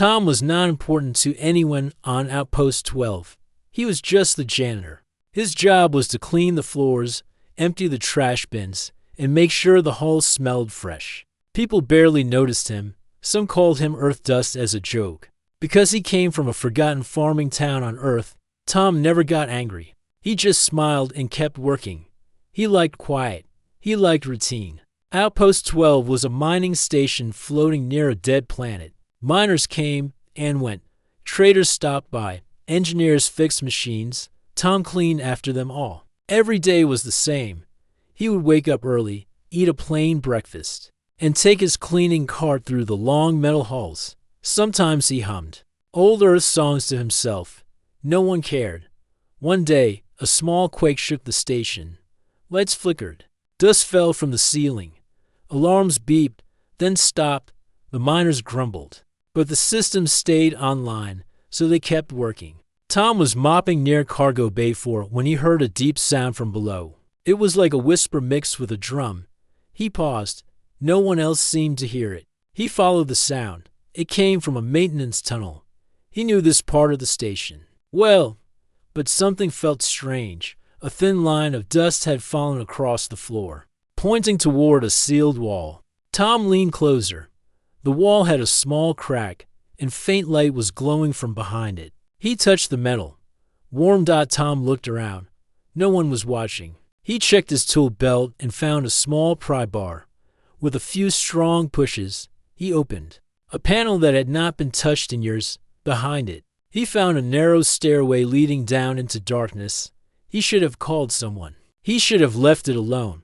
Tom was not important to anyone on Outpost 12. He was just the janitor. His job was to clean the floors, empty the trash bins, and make sure the halls smelled fresh. People barely noticed him. Some called him Earth Dust as a joke. Because he came from a forgotten farming town on Earth, Tom never got angry. He just smiled and kept working. He liked quiet. He liked routine. Outpost 12 was a mining station floating near a dead planet. Miners came and went. Traders stopped by. Engineers fixed machines. Tom cleaned after them all. Every day was the same. He would wake up early, eat a plain breakfast, and take his cleaning cart through the long metal halls. Sometimes he hummed old Earth songs to himself. No one cared. One day, a small quake shook the station. Lights flickered. Dust fell from the ceiling. Alarms beeped, then stopped. The miners grumbled. But the system stayed online, so they kept working. Tom was mopping near Cargo Bay 4 when he heard a deep sound from below. It was like a whisper mixed with a drum. He paused. No one else seemed to hear it. He followed the sound. It came from a maintenance tunnel. He knew this part of the station well, but something felt strange. A thin line of dust had fallen across the floor, pointing toward a sealed wall. Tom leaned closer. The wall had a small crack, and faint light was glowing from behind it. He touched the metal. Warm. Tom looked around. No one was watching. He checked his tool belt and found a small pry bar. With a few strong pushes, he opened a panel that had not been touched in years. Behind it, he found a narrow stairway leading down into darkness. He should have called someone. He should have left it alone.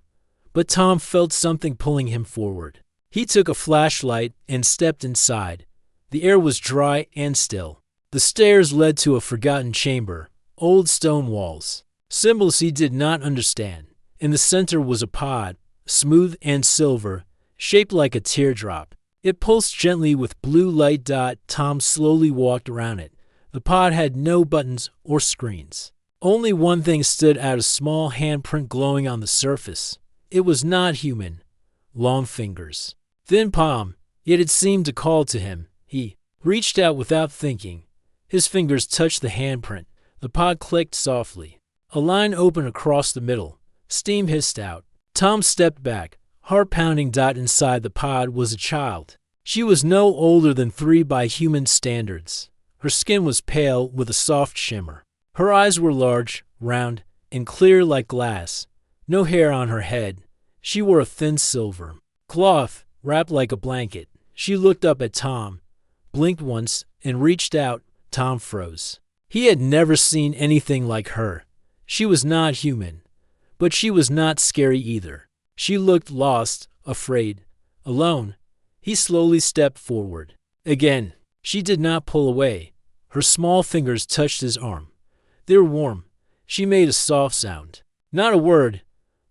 But Tom felt something pulling him forward. He took a flashlight and stepped inside. The air was dry and still. The stairs led to a forgotten chamber, old stone walls, symbols he did not understand. In the center was a pod, smooth and silver, shaped like a teardrop. It pulsed gently with blue light. Tom slowly walked around it. The pod had no buttons or screens. Only one thing stood out, a small handprint glowing on the surface. It was not human. Long fingers. Thin palm, yet it seemed to call to him. He reached out without thinking. His fingers touched the handprint. The pod clicked softly. A line opened across the middle. Steam hissed out. Tom stepped back, heart pounding. Inside the pod was a child. She was no older than 3 by human standards. Her skin was pale with a soft shimmer. Her eyes were large, round, and clear like glass. No hair on her head. She wore a thin silver cloth wrapped like a blanket. She looked up at Tom, blinked once, and reached out. Tom froze. He had never seen anything like her. She was not human, but she was not scary either. She looked lost, afraid, alone. He slowly stepped forward. Again, she did not pull away. Her small fingers touched his arm. They were warm. She made a soft sound. Not a word,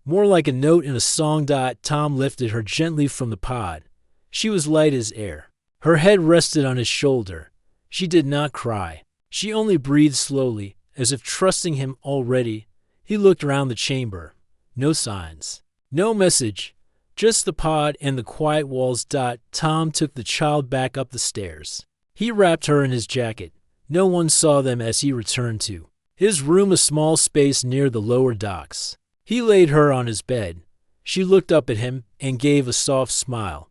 more like a note in a song. Tom lifted her gently from the pod. She was light as air. Her head rested on his shoulder. She did not cry. She only breathed slowly, as if trusting him already. He looked around the chamber. No signs. No message. Just the pod and the quiet walls. Tom took the child back up the stairs. He wrapped her in his jacket. No one saw them as he returned to his room, a small space near the lower docks. He laid her on his bed. She looked up at him and gave a soft smile.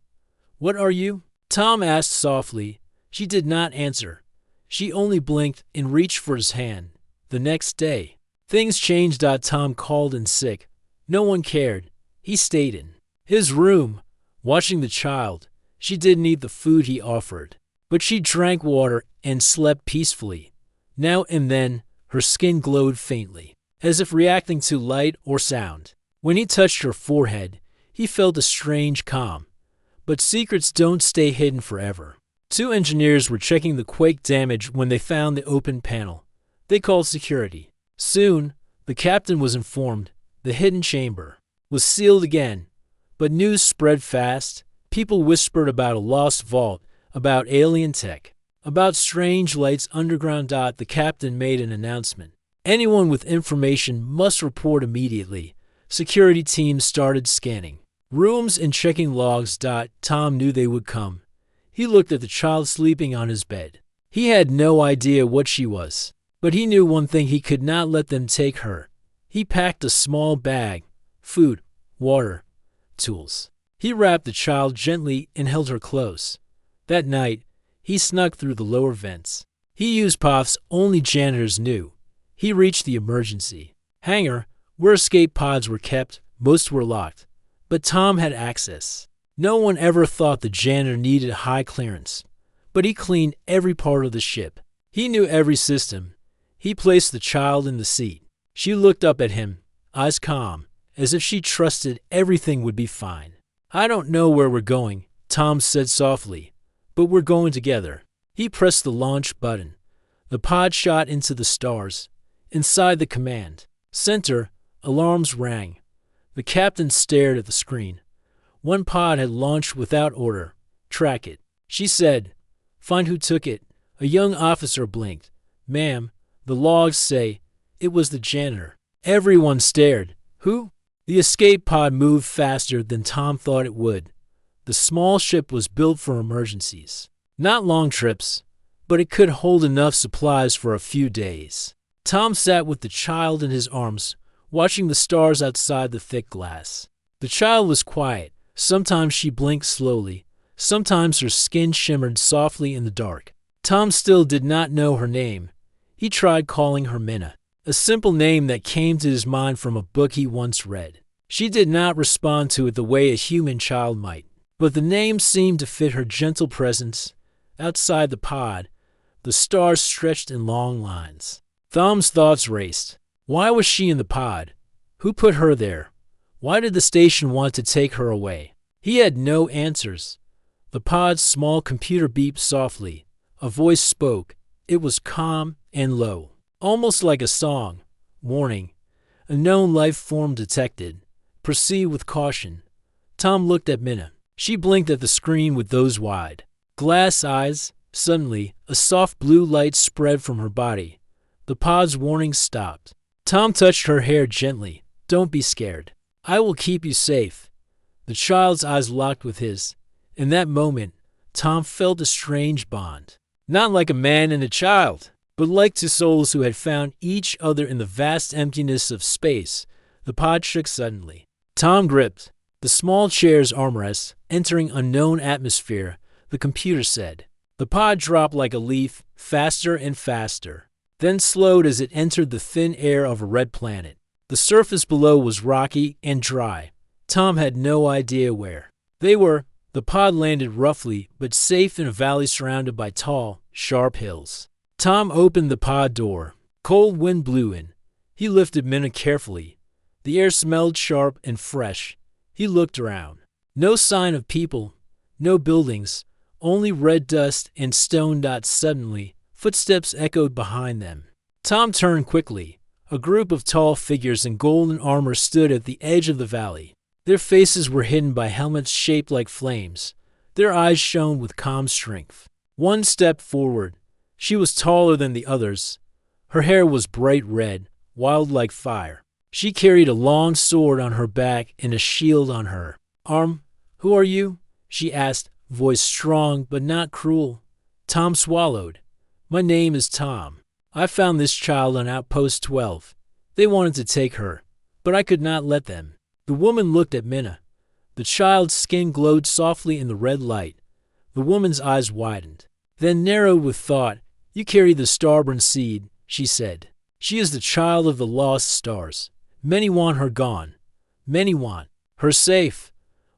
"What are you?" Tom asked softly. She did not answer. She only blinked and reached for his hand. The next day, things changed. Tom called in sick. No one cared. He stayed in his room, watching the child. She didn't eat the food he offered, but she drank water and slept peacefully. Now and then, her skin glowed faintly, as if reacting to light or sound. When he touched her forehead, he felt a strange calm. But secrets don't stay hidden forever. 2 engineers were checking the quake damage when they found the open panel. They called security. Soon, the captain was informed. The hidden chamber was sealed again. But news spread fast. People whispered about a lost vault, about alien tech, about strange lights underground. The captain made an announcement. Anyone with information must report immediately. Security teams started scanning rooms and checking logs. Tom knew they would come. He looked at the child sleeping on his bed. He had no idea what she was, but he knew one thing: he could not let them take her. He packed a small bag, food, water, tools. He wrapped the child gently and held her close. That night, he snuck through the lower vents. He used paths only janitors knew. He reached the emergency hangar, where escape pods were kept. Most were locked, but Tom had access. No one ever thought the janitor needed high clearance, but he cleaned every part of the ship. He knew every system. He placed the child in the seat. She looked up at him, eyes calm, as if she trusted everything would be fine. "I don't know where we're going," Tom said softly, "but we're going together." He pressed the launch button. The pod shot into the stars. Inside the command center, alarms rang. The captain stared at the screen. One pod had launched without order. "Track it," she said. "Find who took it." A young officer blinked. "Ma'am, the logs say it was the janitor." Everyone stared. "Who?" The escape pod moved faster than Tom thought it would. The small ship was built for emergencies. Not long trips, but it could hold enough supplies for a few days. Tom sat with the child in his arms, watching the stars outside the thick glass. The child was quiet. Sometimes she blinked slowly. Sometimes her skin shimmered softly in the dark. Tom still did not know her name. He tried calling her Minna, a simple name that came to his mind from a book he once read. She did not respond to it the way a human child might, but the name seemed to fit her gentle presence. Outside the pod, the stars stretched in long lines. Tom's thoughts raced. Why was she in the pod? Who put her there? Why did the station want to take her away? He had no answers. The pod's small computer beeped softly. A voice spoke. It was calm and low, almost like a song. "Warning. A known life form detected. Proceed with caution." Tom looked at Minna. She blinked at the screen with those wide glass eyes. Suddenly, a soft blue light spread from her body. The pod's warning stopped. Tom touched her hair gently. "Don't be scared. I will keep you safe." The child's eyes locked with his. In that moment, Tom felt a strange bond. Not like a man and a child, but like two souls who had found each other in the vast emptiness of space. The pod shook suddenly. Tom gripped the small chair's armrest, entering unknown atmosphere. The computer said. The pod dropped like a leaf, faster and faster, then slowed as it entered the thin air of a red planet. The surface below was rocky and dry. Tom had no idea where they were. The pod landed roughly, but safe in a valley surrounded by tall, sharp hills. Tom opened the pod door. Cold wind blew in. He lifted Minna carefully. The air smelled sharp and fresh. He looked around. No sign of people, no buildings, only red dust and stone dots. Suddenly, footsteps echoed behind them. Tom turned quickly. A group of tall figures in golden armor stood at the edge of the valley. Their faces were hidden by helmets shaped like flames. Their eyes shone with calm strength. One stepped forward. She was taller than the others. Her hair was bright red, wild like fire. She carried a long sword on her back and a shield on her arm. "Who are you?" she asked, voice strong but not cruel. Tom swallowed. "My name is Tom. I found this child on Outpost 12. They wanted to take her, but I could not let them." The woman looked at Minna. The child's skin glowed softly in the red light. The woman's eyes widened, then narrowed with thought. "You carry the starborn seed," she said. "She is the child of the lost stars. Many want her gone. Many want her safe.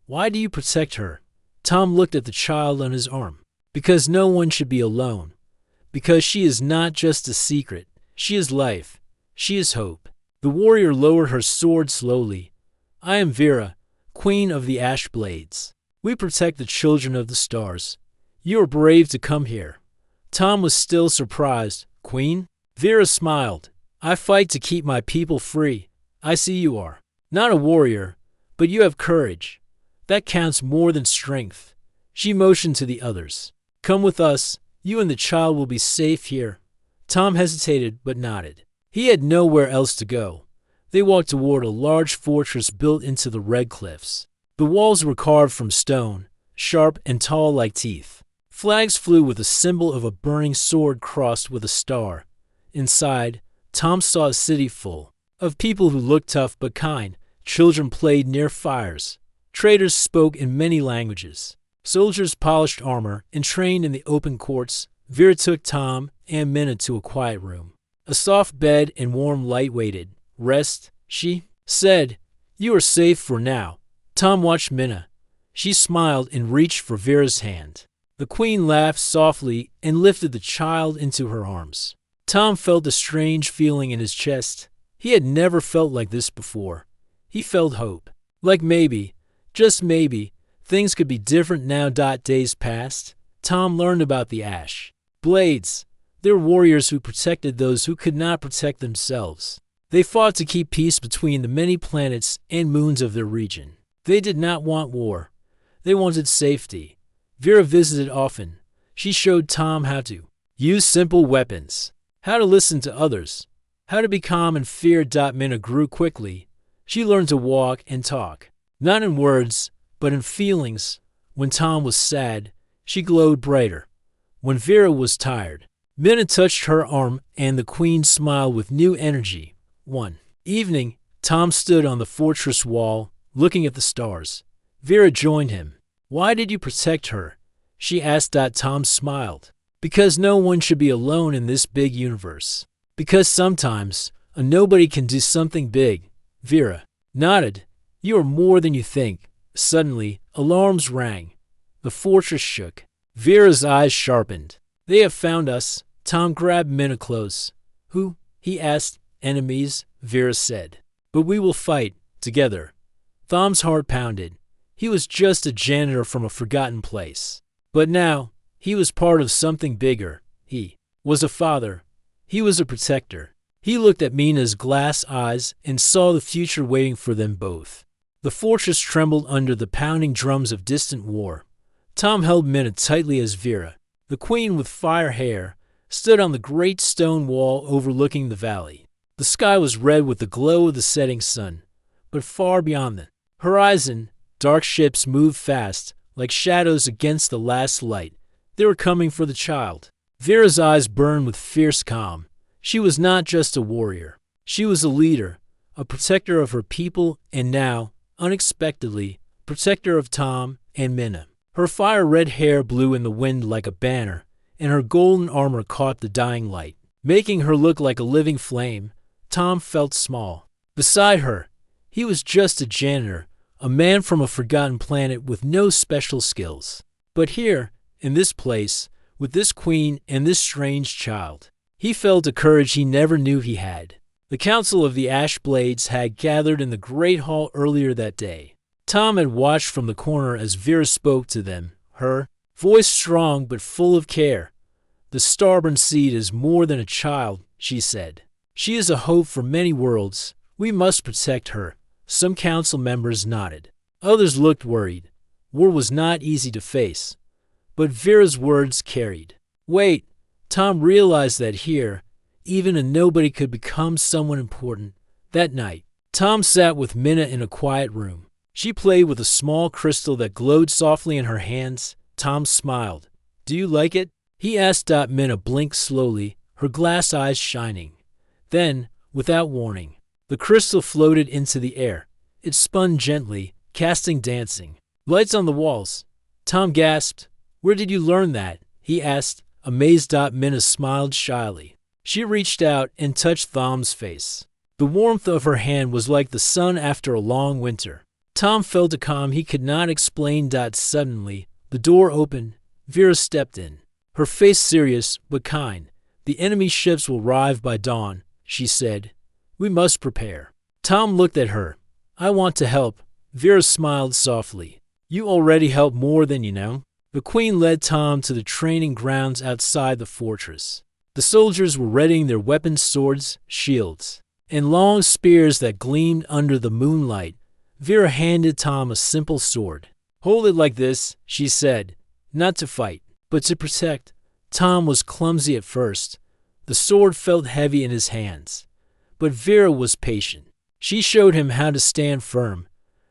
Why do you protect her?" Tom looked at the child on his arm. "Because no one should be alone. Because she is not just a secret. She is life. She is hope." The warrior lowered her sword slowly. "I am Vera, Queen of the Ash Blades. We protect the children of the stars. You are brave to come here." Tom was still surprised. "Queen?" Vera smiled. "I fight to keep my people free. I see you are not a warrior, but you have courage. That counts more than strength." She motioned to the others. "Come with us. You and the child will be safe here." Tom hesitated but nodded. He had nowhere else to go. They walked toward a large fortress built into the red cliffs. The walls were carved from stone, sharp and tall like teeth. Flags flew with a symbol of a burning sword crossed with a star. Inside, Tom saw a city full of people who looked tough but kind. Children played near fires. Traders spoke in many languages. Soldiers polished armor and trained in the open courts. Vera took Tom and Minna to a quiet room. A soft bed and warm light waited. Rest, she said. You are safe for now. Tom watched Minna. She smiled and reached for Vera's hand. The queen laughed softly and lifted the child into her arms. Tom felt a strange feeling in his chest. He had never felt like this before. He felt hope. Like maybe, just maybe, things could be different now. Days passed. Tom learned about the Ash Blades. They were warriors who protected those who could not protect themselves. They fought to keep peace between the many planets and moons of their region. They did not want war. They wanted safety. Vera visited often. She showed Tom how to use simple weapons, how to listen to others, how to be calm and fear. Minna grew quickly. She learned to walk and talk, not in words, but in feelings. When Tom was sad, she glowed brighter. When Vera was tired, Minna touched her arm and the queen smiled with new energy. One evening, Tom stood on the fortress wall, looking at the stars. Vera joined him. Why did you protect her? She asked. Tom smiled. Because no one should be alone in this big universe. Because sometimes a nobody can do something big. Vera nodded. You are more than you think. Suddenly, alarms rang. The fortress shook. Vera's eyes sharpened. They have found us. Tom grabbed Minna close. Who? He asked. Enemies, Vera said. But we will fight, together. Tom's heart pounded. He was just a janitor from a forgotten place. But now, he was part of something bigger. He was a father. He was a protector. He looked at Minna's glass eyes and saw the future waiting for them both. The fortress trembled under the pounding drums of distant war. Tom held Minna tightly as Vera, the queen with fire hair, stood on the great stone wall overlooking the valley. The sky was red with the glow of the setting sun, but far beyond the horizon, dark ships moved fast, like shadows against the last light. They were coming for the child. Vera's eyes burned with fierce calm. She was not just a warrior. She was a leader, a protector of her people, and now, unexpectedly, protector of Tom and Minna. Her fire-red hair blew in the wind like a banner, and her golden armor caught the dying light, making her look like a living flame. Tom felt small. Beside her, he was just a janitor, a man from a forgotten planet with no special skills. But here, in this place, with this queen and this strange child, he felt a courage he never knew he had. The Council of the Ash Blades had gathered in the Great Hall earlier that day. Tom had watched from the corner as Vera spoke to them, her voice strong but full of care. The stubborn seed is more than a child, she said. She is a hope for many worlds. We must protect her. Some council members nodded. Others looked worried. War was not easy to face. But Vera's words carried. Wait, Tom realized that here, even a nobody could become someone important. That night, Tom sat with Minna in a quiet room. She played with a small crystal that glowed softly in her hands. Tom smiled. Do you like it? He asked. Minna blinked slowly, her glass eyes shining. Then, without warning, the crystal floated into the air. It spun gently, casting dancing lights on the walls. Tom gasped. Where did you learn that? He asked, amazed. Minna smiled shyly. She reached out and touched Tom's face. The warmth of her hand was like the sun after a long winter. Tom felt a calm he could not explain. Suddenly, the door opened. Vera stepped in, her face serious but kind. The enemy ships will arrive by dawn, she said. We must prepare. Tom looked at her. I want to help. Vera smiled softly. You already help more than you know. The queen led Tom to the training grounds outside the fortress. The soldiers were readying their weapons, swords, shields, and long spears that gleamed under the moonlight. Vera handed Tom a simple sword. Hold it like this, she said, not to fight, but to protect. Tom was clumsy at first. The sword felt heavy in his hands. But Vera was patient. She showed him how to stand firm,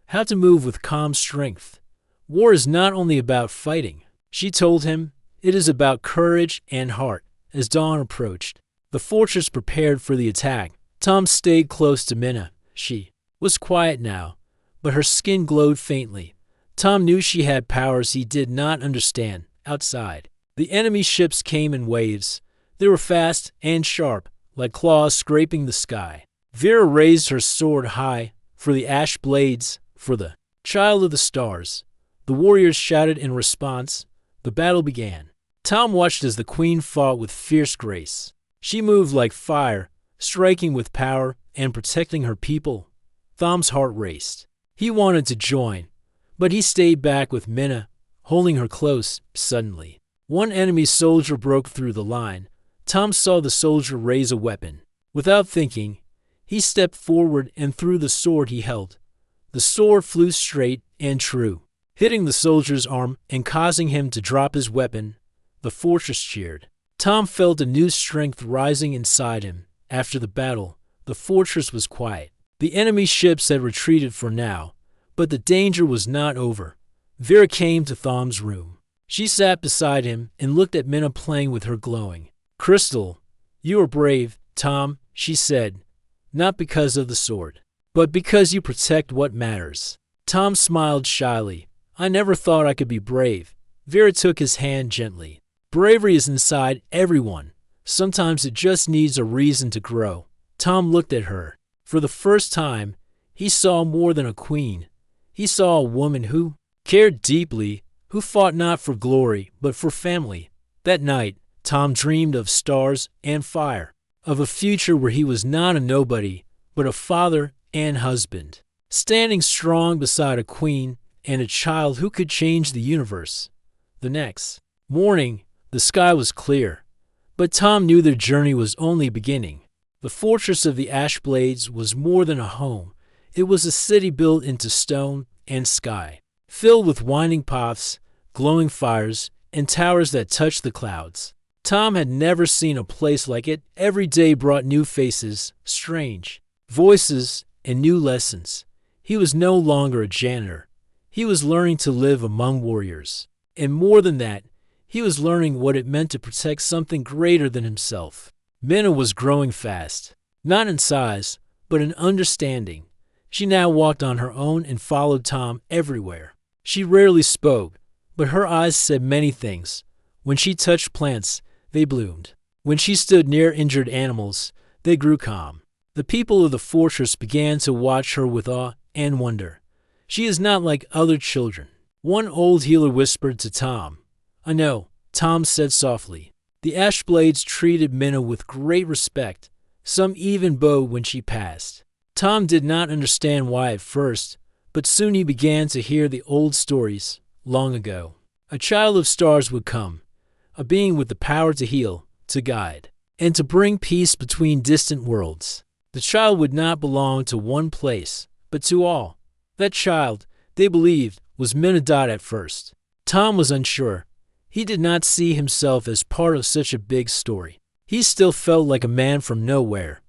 how to move with calm strength. War is not only about fighting, she told him. It is about courage and heart. As dawn approached, the fortress prepared for the attack. Tom stayed close to Minna. She was quiet now, but her skin glowed faintly. Tom knew she had powers he did not understand. Outside, the enemy ships came in waves. They were fast and sharp, like claws scraping the sky. Vera raised her sword high for the ash blades, for the child of the stars. The warriors shouted in response. The battle began. Tom watched as the queen fought with fierce grace. She moved like fire, striking with power and protecting her people. Tom's heart raced. He wanted to join, but he stayed back with Minna, holding her close. Suddenly, one enemy soldier broke through the line. Tom saw the soldier raise a weapon. Without thinking, he stepped forward and threw the sword he held. The sword flew straight and true, hitting the soldier's arm and causing him to drop his weapon. The fortress cheered. Tom felt a new strength rising inside him. After the battle, the fortress was quiet. The enemy ships had retreated for now, but the danger was not over. Vera came to Tom's room. She sat beside him and looked at Minna playing with her glowing crystal. You are brave, Tom, she said, not because of the sword, but because you protect what matters. Tom smiled shyly. I never thought I could be brave. Vera took his hand gently. Bravery is inside everyone. Sometimes it just needs a reason to grow. Tom looked at her. For the first time, he saw more than a queen. He saw a woman who cared deeply, who fought not for glory, but for family. That night, Tom dreamed of stars and fire, of a future where he was not a nobody, but a father and husband, standing strong beside a queen and a child who could change the universe. The next morning, the sky was clear, but Tom knew their journey was only beginning. The fortress of the Ashblades was more than a home. It was a city built into stone and sky, filled with winding paths, glowing fires, and towers that touched the clouds. Tom had never seen a place like it. Every day brought new faces, strange voices, and new lessons. He was no longer a janitor. He was learning to live among warriors. And more than that, he was learning what it meant to protect something greater than himself. Minna was growing fast, not in size, but in understanding. She now walked on her own and followed Tom everywhere. She rarely spoke, but her eyes said many things. When she touched plants, they bloomed. When she stood near injured animals, they grew calm. The people of the fortress began to watch her with awe and wonder. She is not like other children. One old healer whispered to Tom. I know, Tom said softly. The Ashblades treated Minna with great respect. Some even bowed when she passed. Tom did not understand why at first, but soon he began to hear the old stories. Long ago, a child of stars would come, a being with the power to heal, to guide, and to bring peace between distant worlds. The child would not belong to one place, but to all. That child, they believed, was Minna at first. Tom was unsure. He did not see himself as part of such a big story. He still felt like a man from nowhere.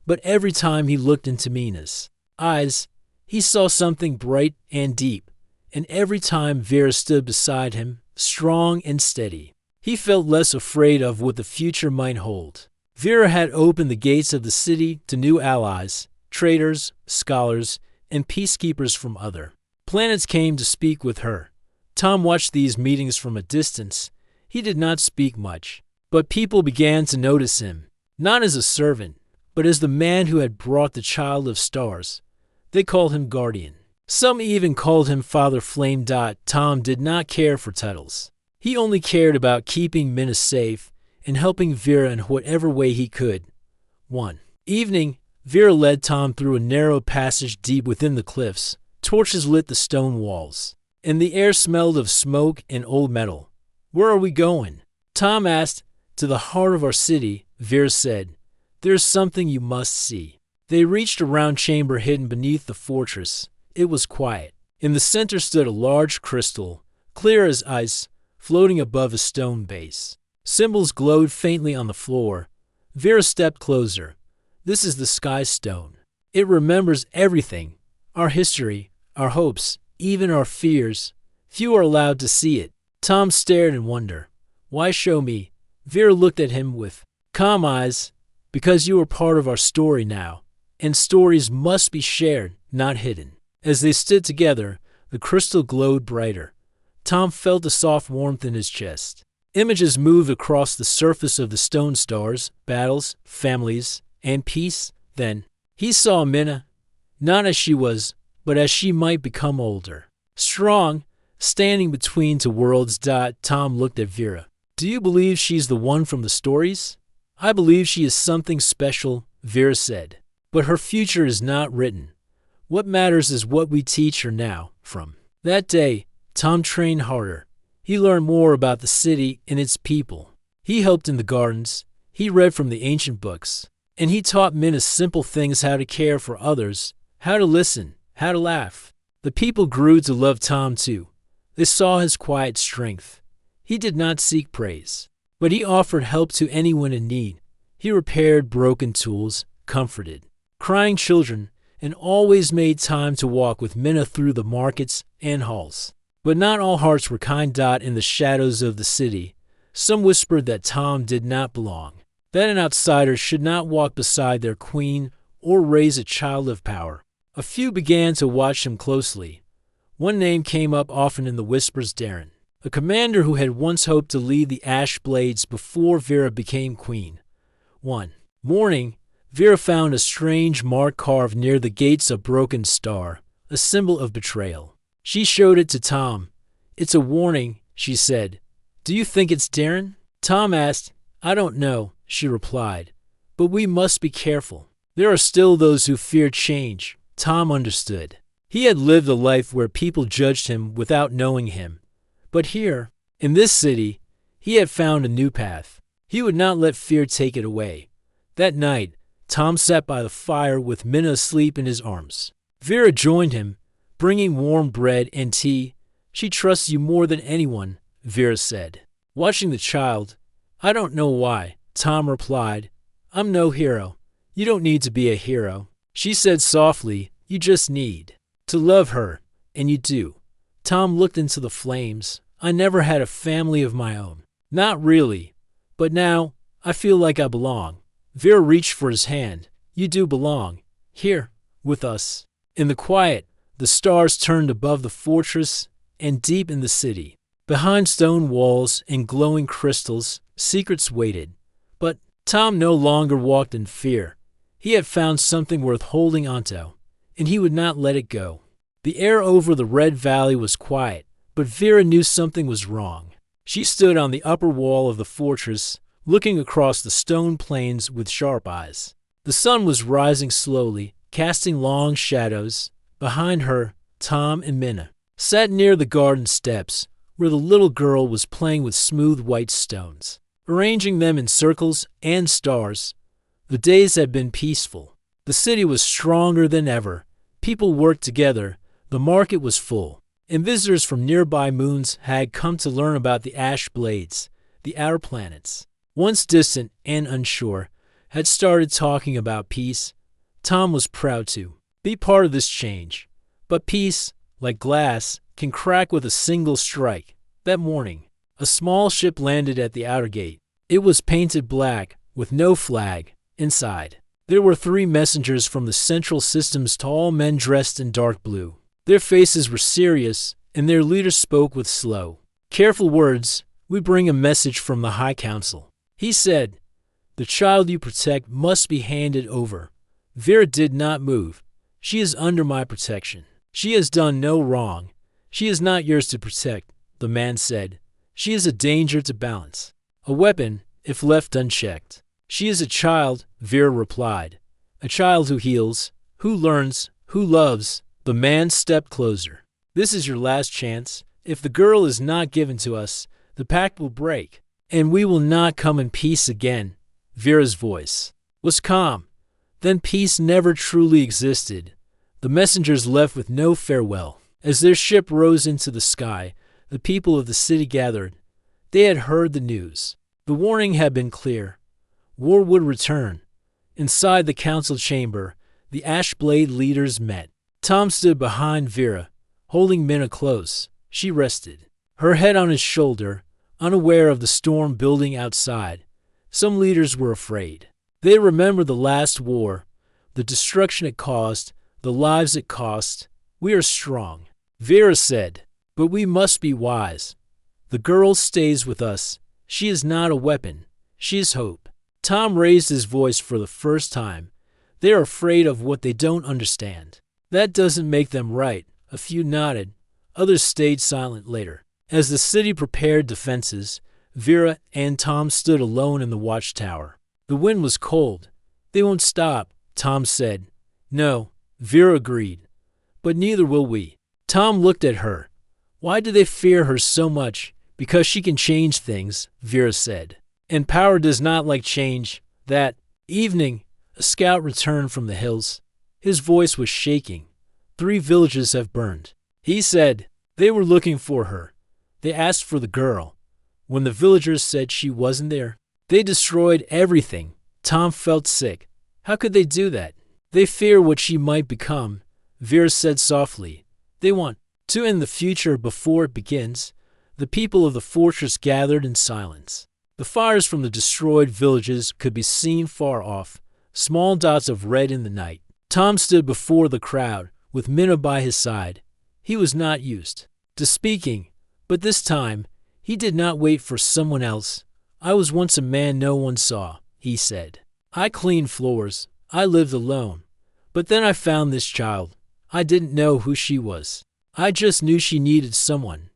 But every time he looked into Minna's eyes, he saw something bright and deep. And every time Vera stood beside him, strong and steady, he felt less afraid of what the future might hold. Vera had opened the gates of the city to new allies, traders, scholars, and peacekeepers from other planets came to speak with her. Tom watched these meetings from a distance. He did not speak much, but people began to notice him, not as a servant, but as the man who had brought the child of stars. They called him Guardian. Some even called him Father Flame. Tom did not care for titles. He only cared about keeping Minna safe and helping Vera in whatever way he could. One evening, Vera led Tom through a narrow passage deep within the cliffs. Torches lit the stone walls, and the air smelled of smoke and old metal. Where are we going? Tom asked. To the heart of our city, Vera said. There's something you must see. They reached a round chamber hidden beneath the fortress. It was quiet. In the center stood a large crystal, clear as ice, floating above a stone base. Symbols glowed faintly on the floor. Vera stepped closer. This is the Sky Stone. It remembers everything. Our history, our hopes, even our fears. Few are allowed to see it. Tom stared in wonder. Why show me? Vera looked at him with calm eyes. Because you are part of our story now, and stories must be shared, not hidden. As they stood together, the crystal glowed brighter. Tom felt a soft warmth in his chest. Images moved across the surface of the stone stars, battles, families, and peace. Then he saw Minna, not as she was, but as she might become older. Strong, standing between two worlds. Tom looked at Vera. Do you believe she's the one from the stories? I believe she is something special, Vera said. But her future is not written. What matters is what we teach her now. From that day, Tom trained harder. He learned more about the city and its people. He helped in the gardens. He read from the ancient books. And he taught Minna simple things: how to care for others, how to listen, how to laugh. The people grew to love Tom too. They saw his quiet strength. He did not seek praise, but he offered help to anyone in need. He repaired broken tools, comforted crying children, and always made time to walk with Minna through the markets and halls. But not all hearts were kind. In the shadows of the city, some whispered that Tom did not belong, that an outsider should not walk beside their queen or raise a child of power. A few began to watch him closely. One name came up often in the whispers: Darren, a commander who had once hoped to lead the Ash Blades before Vera became queen. One morning, Vera found a strange mark carved near the gates, a broken star, a symbol of betrayal. She showed it to Tom. It's a warning, she said. Do you think it's Darren? Tom asked. I don't know, she replied. But we must be careful. There are still those who fear change. Tom understood. He had lived a life where people judged him without knowing him. But here, in this city, he had found a new path. He would not let fear take it away. That night, Tom sat by the fire with Minna asleep in his arms. Vera joined him, bringing warm bread and tea. She trusts you more than anyone, Vera said. Watching the child, I don't know why, Tom replied. I'm no hero. You don't need to be a hero. She said softly, you just need to love her, and you do. Tom looked into the flames. I never had a family of my own. Not really. But now, I feel like I belong. Vera reached for his hand. You do belong. Here, with us. In the quiet, the stars turned above the fortress and deep in the city. Behind stone walls and glowing crystals, secrets waited. But Tom no longer walked in fear. He had found something worth holding onto, and he would not let it go. The air over the Red Valley was quiet, but Vera knew something was wrong. She stood on the upper wall of the fortress, looking across the stone plains with sharp eyes. The sun was rising slowly, casting long shadows. Behind her, Tom and Minna sat near the garden steps, where the little girl was playing with smooth white stones, arranging them in circles and stars. The days had been peaceful. The city was stronger than ever. People worked together. The market was full, and visitors from nearby moons had come to learn about the Ash Blades. The outer planets, once distant and unsure, had started talking about peace. Tom was proud to be part of this change. But peace, like glass, can crack with a single strike. That morning, a small ship landed at the outer gate. It was painted black, with no flag. Inside, there were 3 messengers from the Central System's, tall men dressed in dark blue. Their faces were serious, and their leader spoke with slow, careful words. We bring a message from the High Council. He said, the child you protect must be handed over. Vera did not move. She is under my protection. She has done no wrong. She is not yours to protect, the man said. She is a danger to balance, a weapon if left unchecked. She is a child, Vera replied. A child who heals, who learns, who loves. The man stepped closer. This is your last chance. If the girl is not given to us, the pact will break, and we will not come in peace again. Vera's voice was calm. Then peace never truly existed. The messengers left with no farewell. As their ship rose into the sky, the people of the city gathered. They had heard the news. The warning had been clear. War would return. Inside the council chamber, the Ashblade leaders met. Tom stood behind Vera, holding Minna close. She rested, her head on his shoulder, unaware of the storm building outside. Some leaders were afraid. They remembered the last war, the destruction it caused, the lives it cost. We are strong, Vera said, but we must be wise. The girl stays with us. She is not a weapon. She is hope. Tom raised his voice for the first time. They are afraid of what they don't understand. That doesn't make them right. A few nodded. Others stayed silent later. As the city prepared defenses, Vera and Tom stood alone in the watchtower. The wind was cold. They won't stop, Tom said. No, Vera agreed. But neither will we. Tom looked at her. Why do they fear her so much? Because she can change things, Vera said. And power does not like change. That evening, a scout returned from the hills. His voice was shaking. 3 villages have burned. He said they were looking for her. They asked for the girl. When the villagers said she wasn't there, they destroyed everything. Tom felt sick. How could they do that? They fear what she might become, Vera said softly. They want to end the future before it begins. The people of the fortress gathered in silence. The fires from the destroyed villages could be seen far off, small dots of red in the night. Tom stood before the crowd, with Minna by his side. He was not used to speaking, but this time, he did not wait for someone else. I was once a man no one saw, he said. I cleaned floors. I lived alone. But then I found this child. I didn't know who she was. I just knew she needed someone.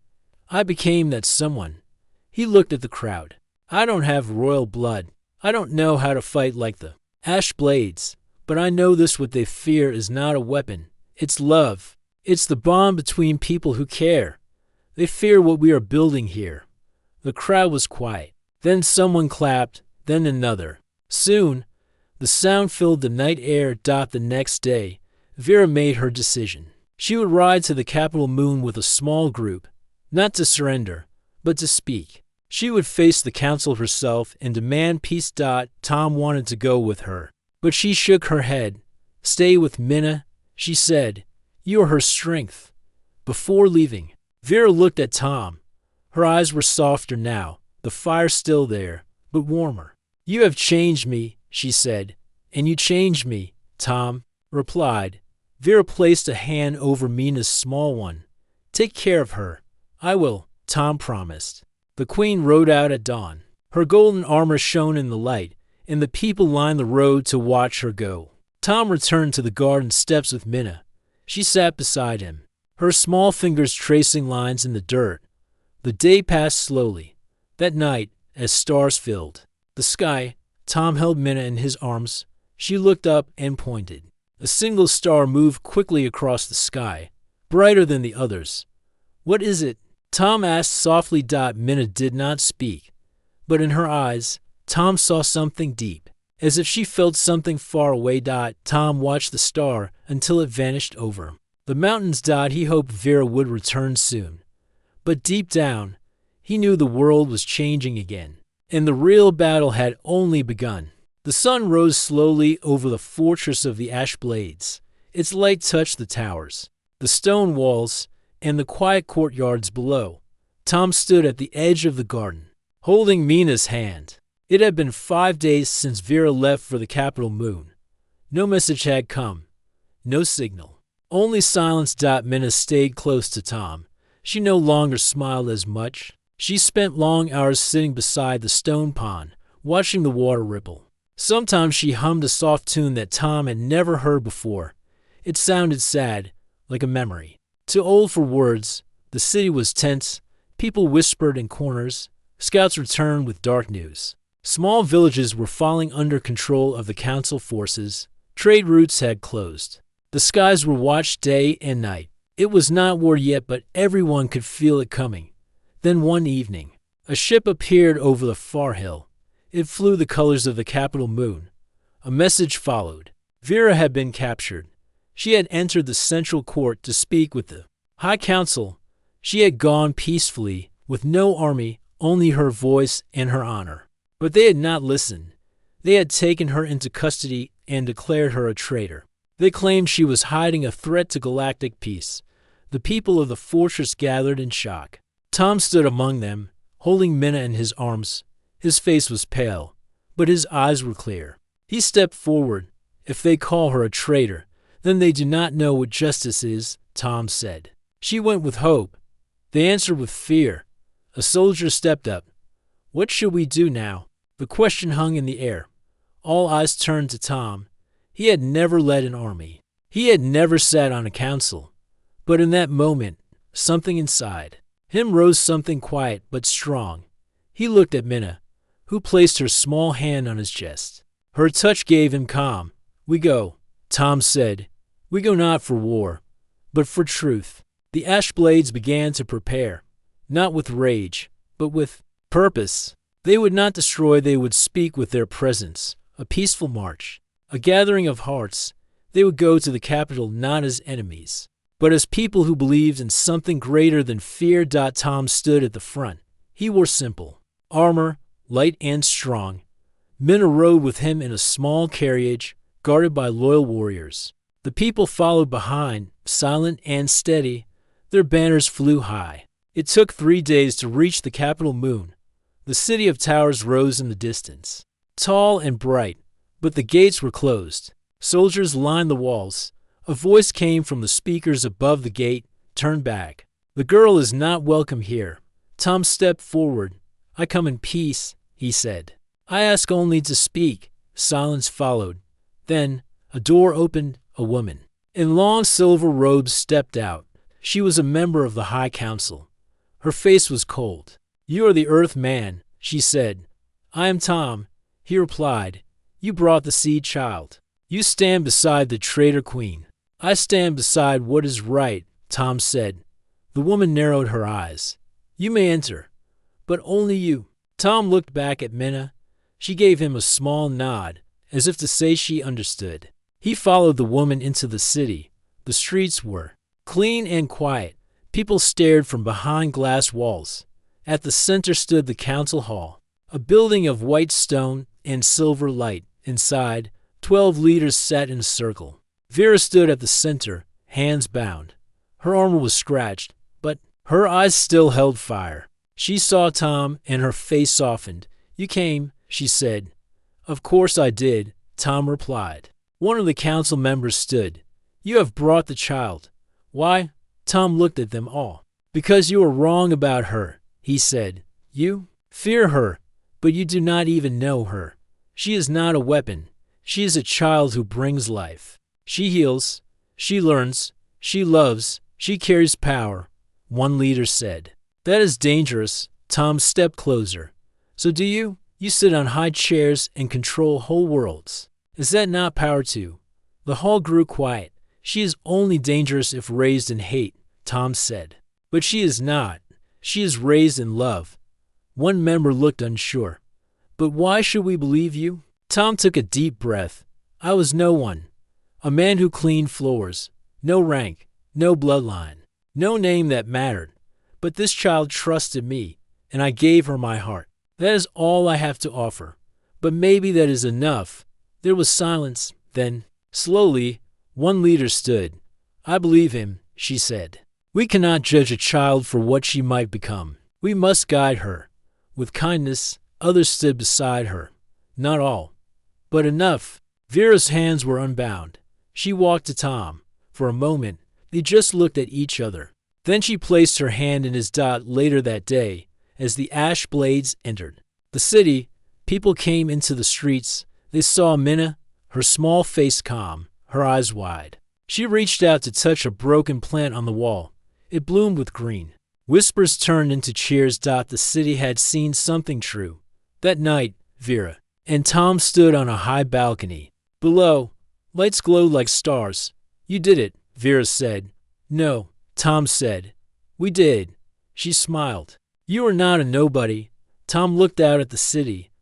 I became that someone. He looked at the crowd. I don't have royal blood. I don't know how to fight like the ash blades. But I know this: what they fear is not a weapon. It's love. It's the bond between people who care. They fear what we are building here. The crowd was quiet. Then someone clapped, then another. Soon, the sound filled the night air. The next day, Vera made her decision. She would ride to the capital moon with a small group, not to surrender, but to speak. She would face the council herself and demand peace. Tom wanted to go with her, but she shook her head. Stay with Minna, she said. You are her strength. Before leaving, Vera looked at Tom. Her eyes were softer now, the fire still there, but warmer. You have changed me, she said. And you changed me, Tom replied. Vera placed a hand over Minna's small one. Take care of her. I will, Tom promised. The queen rode out at dawn. Her golden armor shone in the light, and the people lined the road to watch her go. Tom returned to the garden steps with Minna. She sat beside him, her small fingers tracing lines in the dirt. The day passed slowly. That night, as stars filled the sky, Tom held Minna in his arms. She looked up and pointed. A single star moved quickly across the sky, brighter than the others. What is it? Tom asked softly. Minna did not speak, but in her eyes, Tom saw something deep, as if she felt something far away. Tom watched the star until it vanished over the mountains. He hoped Vera would return soon. But deep down, he knew the world was changing again, and the real battle had only begun. The sun rose slowly over the fortress of the ash blades. Its light touched the towers, the stone walls, and the quiet courtyards below. Tom stood at the edge of the garden, holding Minna's hand. It had been 5 days since Vera left for the capital moon. No message had come, no signal, only silence. Minna stayed close to Tom. She no longer smiled as much. She spent long hours sitting beside the stone pond, watching the water ripple. Sometimes she hummed a soft tune that Tom had never heard before. It sounded sad, like a memory. Too old for words, the city was tense. People whispered in corners. Scouts returned with dark news. Small villages were falling under control of the council forces. Trade routes had closed. The skies were watched day and night. It was not war yet, but everyone could feel it coming. Then one evening, a ship appeared over the far hill. It flew the colors of the capital moon. A message followed. Vera had been captured. She had entered the central court to speak with the High Council. She had gone peacefully, with no army, only her voice and her honor. But they had not listened. They had taken her into custody and declared her a traitor. They claimed she was hiding a threat to galactic peace. The people of the fortress gathered in shock. Tom stood among them, holding Minna in his arms. His face was pale, but his eyes were clear. He stepped forward. If they call her a traitor, then they do not know what justice is, Tom said. She went with hope. They answered with fear. A soldier stepped up. What should we do now? The question hung in the air. All eyes turned to Tom. He had never led an army. He had never sat on a council. But in that moment, something inside him rose, something quiet but strong. He looked at Minna, who placed her small hand on his chest. Her touch gave him calm. We go, Tom said. We go not for war, but for truth. The ash blades began to prepare, not with rage, but with purpose. They would not destroy, they would speak with their presence. A peaceful march, a gathering of hearts. They would go to the capital not as enemies, but as people who believed in something greater than fear. Tom stood at the front. He wore simple armor, light and strong. Minna rode with him in a small carriage, guarded by loyal warriors. The people followed behind, silent and steady. Their banners flew high. It took 3 days to reach the capital Moon. The city of towers rose in the distance, tall and bright, but the gates were closed. Soldiers lined the walls. A voice came from the speakers above the gate. Turn back. The girl is not welcome here. Tom stepped forward. I come in peace, he said. I ask only to speak. Silence followed. Then a door opened. A woman in long silver robes stepped out. She was a member of the High Council. Her face was cold. You are the Earth Man, she said. I am Tom, he replied. You brought the seed child. You stand beside the traitor queen. I stand beside what is right, Tom said. The woman narrowed her eyes. You may enter, but only you. Tom looked back at Minna. She gave him a small nod, as if to say she understood. He followed the woman into the city. The streets were clean and quiet. People stared from behind glass walls. At the center stood the council hall, a building of white stone and silver light. Inside, 12 leaders sat in a circle. Vera stood at the center, hands bound. Her armor was scratched, but her eyes still held fire. She saw Tom and her face softened. You came, she said. Of course I did, Tom replied. One of the council members stood. You have brought the child. Why? Tom looked at them all. Because you are wrong about her, he said. You fear her, but you do not even know her. She is not a weapon. She is a child who brings life. She heals. She learns. She loves. She carries power, one leader said. That is dangerous. Tom stepped closer. So do you? You sit on high chairs and control whole worlds. Is that not power too? The hall grew quiet. She is only dangerous if raised in hate, Tom said. But she is not. She is raised in love. One member looked unsure. But why should we believe you? Tom took a deep breath. I was no one. A man who cleaned floors. No rank. No bloodline. No name that mattered. But this child trusted me, and I gave her my heart. That is all I have to offer. But maybe that is enough. There was silence. Then, slowly, one leader stood. I believe him, she said. We cannot judge a child for what she might become. We must guide her. With kindness, others stood beside her. Not all, but enough. Vera's hands were unbound. She walked to Tom. For a moment, they just looked at each other. Then she placed her hand in his dot. Later that day, as the ash blades entered the city, people came into the streets. They saw Minna, her small face calm, her eyes wide. She reached out to touch a broken plant on the wall. It bloomed with green. Whispers turned into cheers. The city had seen something true. That night, Vera and Tom stood on a high balcony. Below, lights glowed like stars. You did it, Vera said. No, Tom said. We did. She smiled. You are not a nobody. Tom looked out at the city.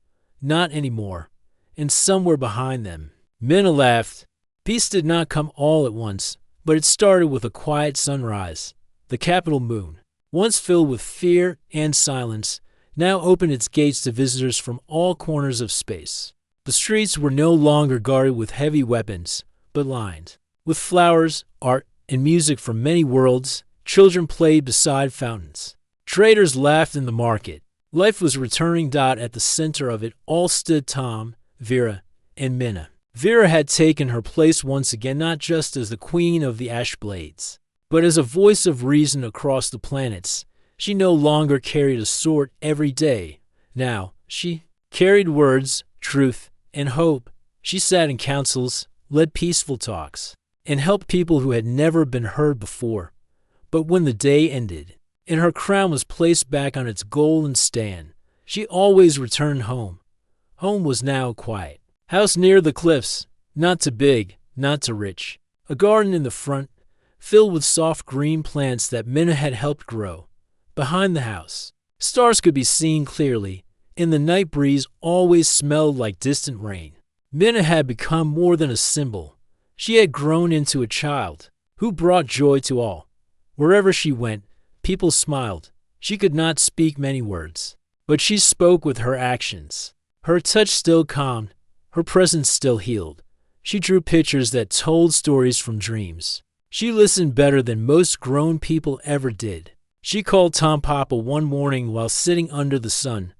Not anymore. And somewhere behind them, Minna laughed. Peace did not come all at once, but it started with a quiet sunrise. The capital Moon, once filled with fear and silence, now opened its gates to visitors from all corners of space. The streets were no longer guarded with heavy weapons, but lined with flowers, art, and music from many worlds. Children played beside fountains. Traders laughed in the market. Life was returning. At the center of it all stood Tom, Vera, and Minna. Vera had taken her place once again, not just as the queen of the Ashblades, but as a voice of reason across the planets. She no longer carried a sword every day. Now, she carried words, truth, and hope. She sat in councils, led peaceful talks, and helped people who had never been heard before. But when the day ended, and her crown was placed back on its golden stand, she always returned home. Home was now a quiet house near the cliffs, not too big, not too rich. A garden in the front, filled with soft green plants that Minna had helped grow. Behind the house, stars could be seen clearly, and the night breeze always smelled like distant rain. Minna had become more than a symbol. She had grown into a child who brought joy to all. Wherever she went, people smiled. She could not speak many words, but she spoke with her actions. Her touch still calmed, her presence still healed. She drew pictures that told stories from dreams. She listened better than most grown people ever did. She called Tom Papa one morning while sitting under the sun.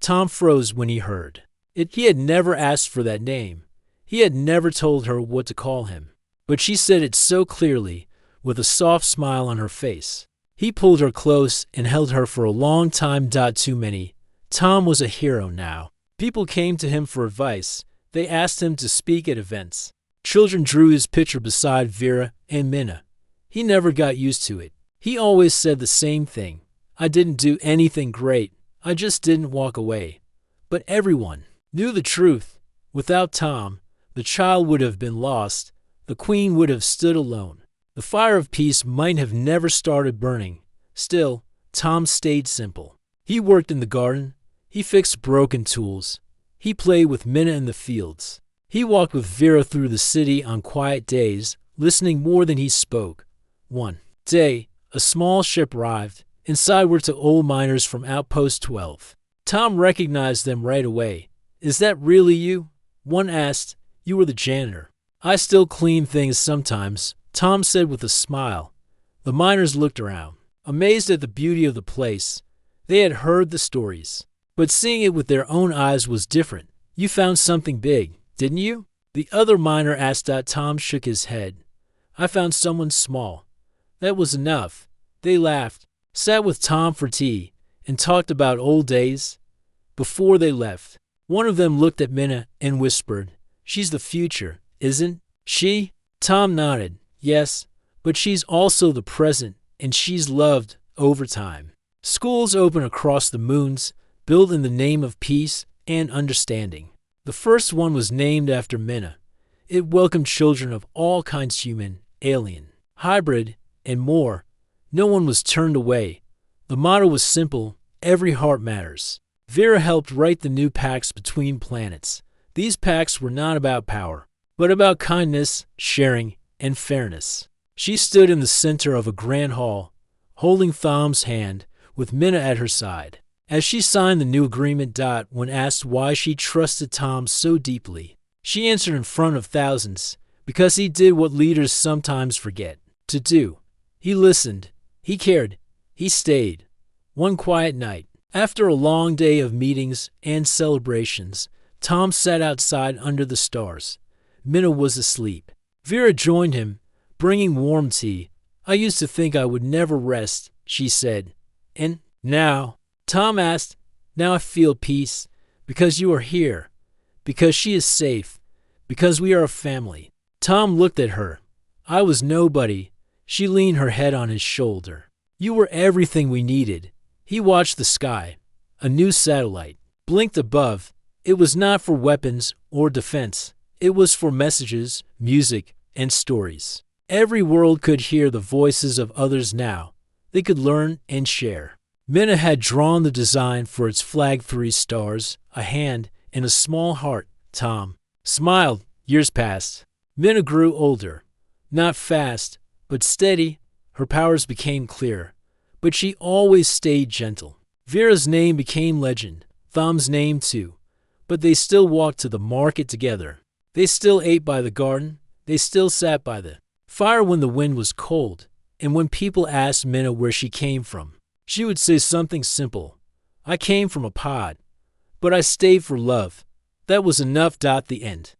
Tom froze when he heard it. He had never asked for that name. He had never told her what to call him. But she said it so clearly, with a soft smile on her face. He pulled her close and held her for a long time. Too many. Tom was a hero now. People came to him for advice. They asked him to speak at events. Children drew his picture beside Vera and Minna. He never got used to it. He always said the same thing. I didn't do anything great. I just didn't walk away. But everyone knew the truth. Without Tom, the child would have been lost. The queen would have stood alone. The fire of peace might have never started burning. Still, Tom stayed simple. He worked in the garden. He fixed broken tools. He played with Minna in the fields. He walked with Vera through the city on quiet days, listening more than he spoke. One day, a small ship arrived. Inside were two old miners from Outpost 12. Tom recognized them right away. Is that really you? One asked. You were the janitor. I still clean things sometimes, Tom said with a smile. The miners looked around, amazed at the beauty of the place. They had heard the stories, but seeing it with their own eyes was different. You found something big, didn't you? The other miner asked. Tom shook his head. I found someone small. That was enough. They laughed, sat with Tom for tea, and talked about old days. Before they left, one of them looked at Minna and whispered, She's the future, isn't she? Tom nodded. Yes, but she's also the present, and she's loved over time. Schools open across the moons, built in the name of peace and understanding. The first one was named after Minna. It welcomed children of all kinds, human, alien, hybrid, and more. No one was turned away. The motto was simple, every heart matters. Vera helped write the new pacts between planets. These pacts were not about power, but about kindness, sharing, and fairness. She stood in the center of a grand hall, holding Tom's hand, with Minna at her side. As she signed the new agreement, when asked why she trusted Tom so deeply, she answered in front of thousands, because he did what leaders sometimes forget to do. He listened, he cared, he stayed. One quiet night, after a long day of meetings and celebrations, Tom sat outside under the stars. Minna was asleep. Vera joined him, bringing warm tea. I used to think I would never rest, she said. And now, Tom asked, now I feel peace, because you are here, because she is safe, because we are a family. Tom looked at her. I was nobody. She leaned her head on his shoulder. You were everything we needed. He watched the sky. A new satellite blinked above. It was not for weapons or defense. It was for messages, music, and stories. Every world could hear the voices of others now. They could learn and share. Minna had drawn the design for its flag, 3 stars, a hand, and a small heart. Tom smiled. Years passed. Minna grew older. Not fast, but steady. Her powers became clear. But she always stayed gentle. Vera's name became legend. Tom's name too. But they still walked to the market together. They still ate by the garden. They still sat by the fire when the wind was cold. And when people asked Minna where she came from, she would say something simple. I came from a pod, but I stayed for love. That was enough. The end.